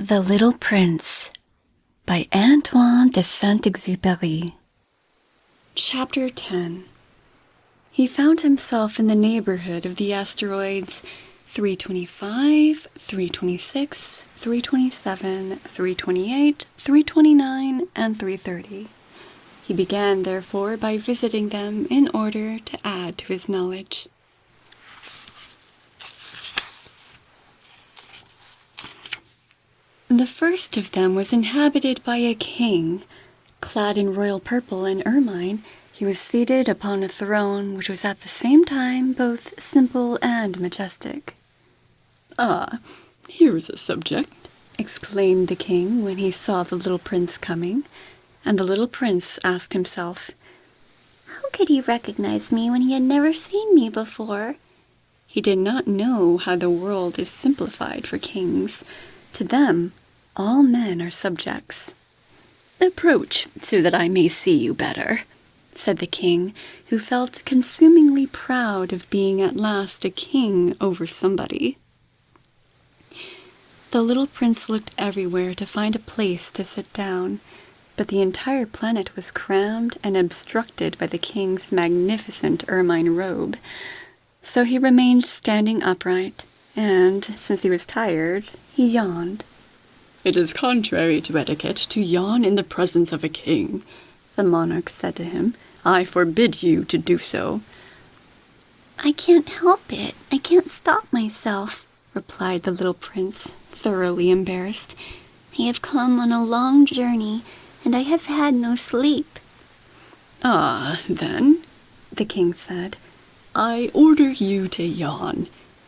The Little Prince by Antoine de Saint-Exupéry. Chapter 10. He found himself in the neighborhood of the asteroids 325, 326, 327, 328, 329, and 330. He began, therefore, by visiting them in order to add to his knowledge. The first of them was inhabited by a king. Clad in royal purple and ermine, he was seated upon a throne which was at the same time both simple and majestic. "Ah, here is a subject," exclaimed the king when he saw the little prince coming, and the little prince asked himself, how could he recognize me when he had never seen me before? He did not know how the world is simplified for kings. To them, all men are subjects. "Approach, so that I may see you better," said the king, who felt consumingly proud of being at last a king over somebody. The little prince looked everywhere to find a place to sit down, but the entire planet was crammed and obstructed by the king's magnificent ermine robe. So he remained standing upright, and, since he was tired, he yawned. "It is contrary to etiquette to yawn in the presence of a king," the monarch said to him. "I forbid you to do so." "I can't help it. I can't stop myself," replied the little prince, thoroughly embarrassed. "I have come on a long journey, and I have had no sleep." "Ah, then," the king said, "I order you to yawn.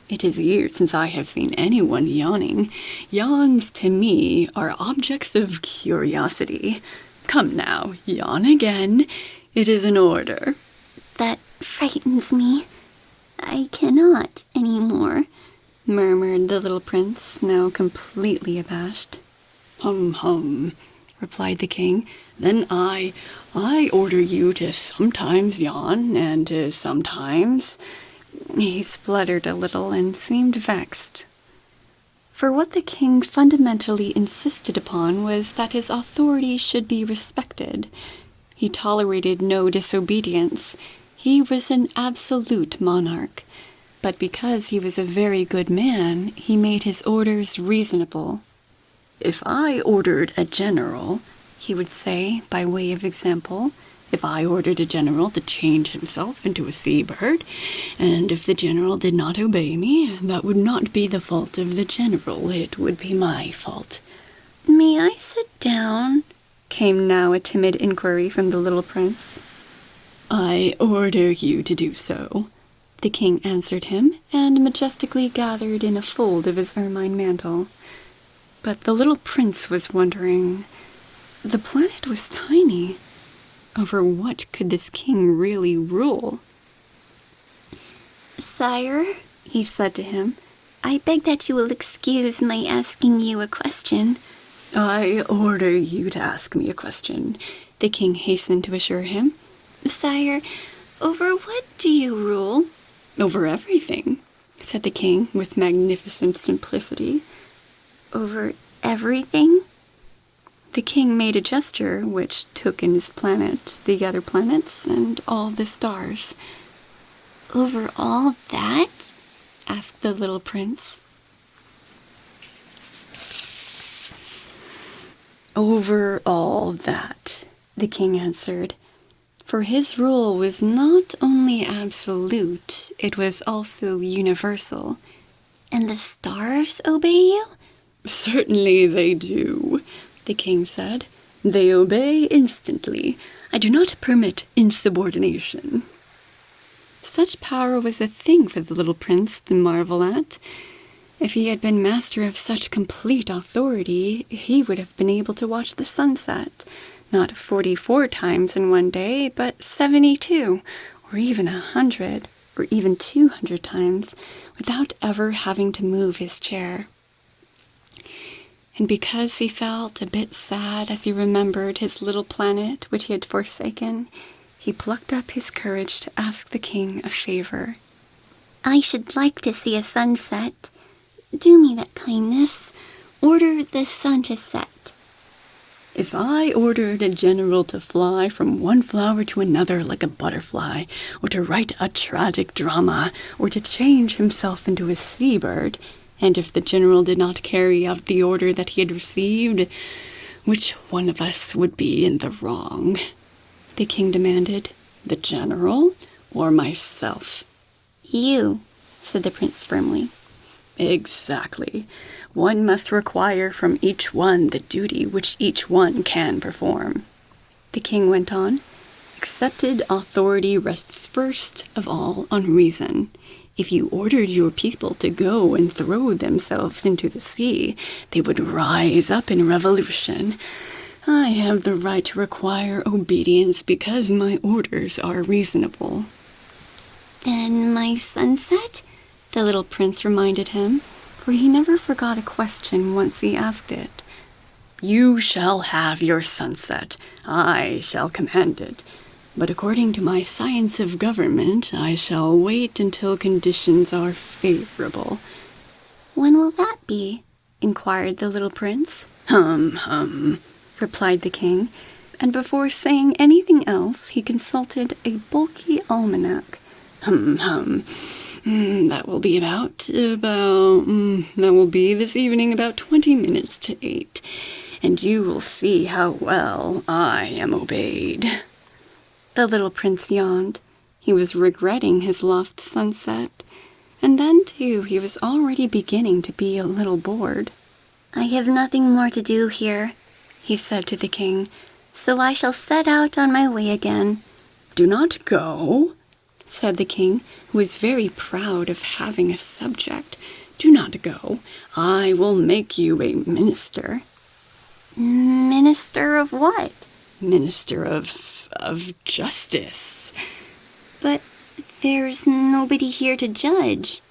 It is years since I have seen anyone yawning. Yawns, to me, are objects of curiosity. Come now, yawn again. It is an order." "That frightens me. I cannot any more," murmured the little prince, now completely abashed. Hum, replied the king. "Then I order you to sometimes yawn, and to sometimes—" He spluttered a little and seemed vexed. For what the king fundamentally insisted upon was that his authority should be respected. He tolerated no disobedience. He was an absolute monarch. But because he was a very good man, he made his orders reasonable. "If I ordered a general," he would say, by way of example, "if I ordered a general to change himself into a seabird, and if the general did not obey me, that would not be the fault of the general, it would be my fault." "May I sit down?" came now a timid inquiry from the little prince. "I order you to do so," the king answered him, and majestically gathered in a fold of his ermine mantle. But the little prince was wondering. The planet was tiny. Over what could this king really rule? "Sire," he said to him, "I beg that you will excuse my asking you a question." "I order you to ask me a question," the king hastened to assure him. "Sire, over what do you rule?" "Over everything," said the king with magnificent simplicity. "Over everything?" The king made a gesture which took in his planet, the other planets, and all the stars. "Over all that?" asked the little prince. "Over all that," the king answered. For his rule was not only absolute, it was also universal. "And the stars obey you?" "Certainly they do," the king said. "They obey instantly. I do not permit insubordination." Such power was a thing for the little prince to marvel at. If he had been master of such complete authority, he would have been able to watch the sunset, not 44 times in one day, but 72, or even 100, or even 200 times, without ever having to move his chair. And because he felt a bit sad as he remembered his little planet which he had forsaken, he plucked up his courage to ask the king a favor. "I should like to see a sunset. Do me that kindness. Order the sun to set. If I ordered a general to fly from one flower to another like a butterfly, or to write a tragic drama, or to change himself into a seabird, and if the general did not carry out the order that he had received, which one of us would be in the wrong? The king demanded. The general or myself? You, said the prince firmly. Exactly. One must require from each one the duty which each one can perform. The king went on. Accepted authority rests first of all on reason. If you ordered your people to go and throw themselves into the sea, they would rise up in revolution. I have the right to require obedience because my orders are reasonable. Then my sunset? The little prince reminded him, for he never forgot a question once he asked it. You shall have your sunset. I shall command it. But according to my science of government, I shall wait until conditions are favorable. When will that be? Inquired the little prince. Replied the king, and before saying anything else, he consulted a bulky almanac. That will be that will be this evening about 20 minutes to 8, and you will see how well I am obeyed. The little prince yawned. He was regretting his lost sunset, and then, too, he was already beginning to be a little bored. I have nothing more to do here, he said to the king, so I shall set out on my way again. Do not go, said the king, who was very proud of having a subject. Do not go. I will make you a minister. Minister of what? Minister of justice. But there's nobody here to judge.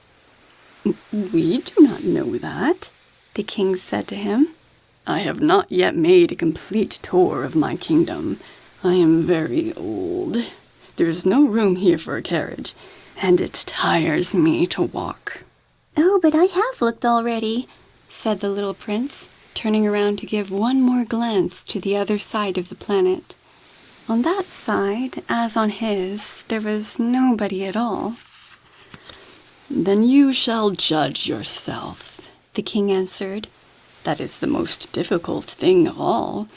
We do not know that, the king said to him. I have not yet made a complete tour of my kingdom. I am very old. There is no room here for a carriage, and it tires me to walk. Oh, but I have looked already, said the little prince, turning around to give one more glance to the other side of the planet. On that side, as on his, there was nobody at all. Then you shall judge yourself, the king answered. That is the most difficult thing of all.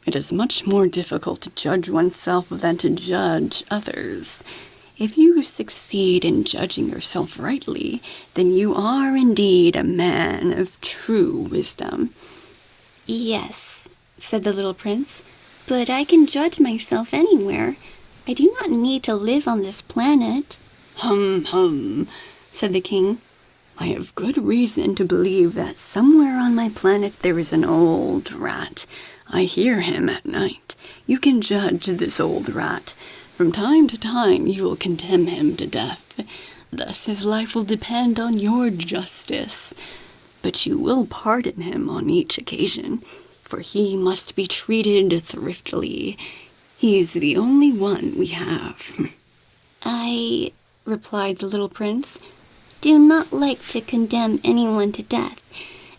It is much more difficult to judge oneself than to judge others. If you succeed in judging yourself rightly, then you are indeed a man of true wisdom. Yes, said the little prince, but I can judge myself anywhere. I do not need to live on this planet. Said the king. I have good reason to believe that somewhere on my planet there is an old rat. I hear him at night. You can judge this old rat. From time to time you will condemn him to death. Thus his life will depend on your justice. But you will pardon him on each occasion, for he must be treated thriftily. He is the only one we have. I, replied the little prince, do not like to condemn anyone to death,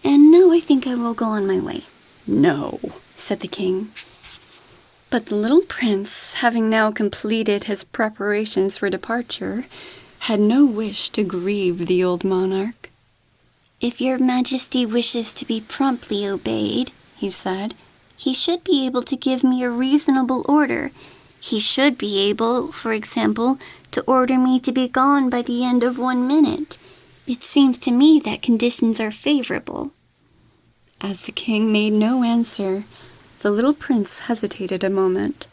and now I think I will go on my way. No, said the king. But the little prince, having now completed his preparations for departure, had no wish to grieve the old monarch. If your majesty wishes to be promptly obeyed, he said, he should be able to give me a reasonable order. He should be able, for example, to order me to be gone by the end of 1 minute. It seems to me that conditions are favorable. As the king made no answer, the little prince hesitated a moment.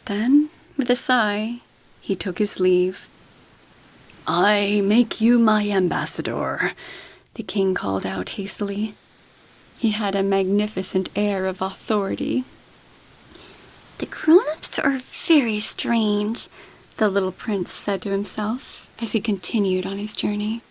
Then, with a sigh, he took his leave. I make you my ambassador, the king called out hastily. He had a magnificent air of authority. The grown-ups are very strange, the little prince said to himself as he continued on his journey.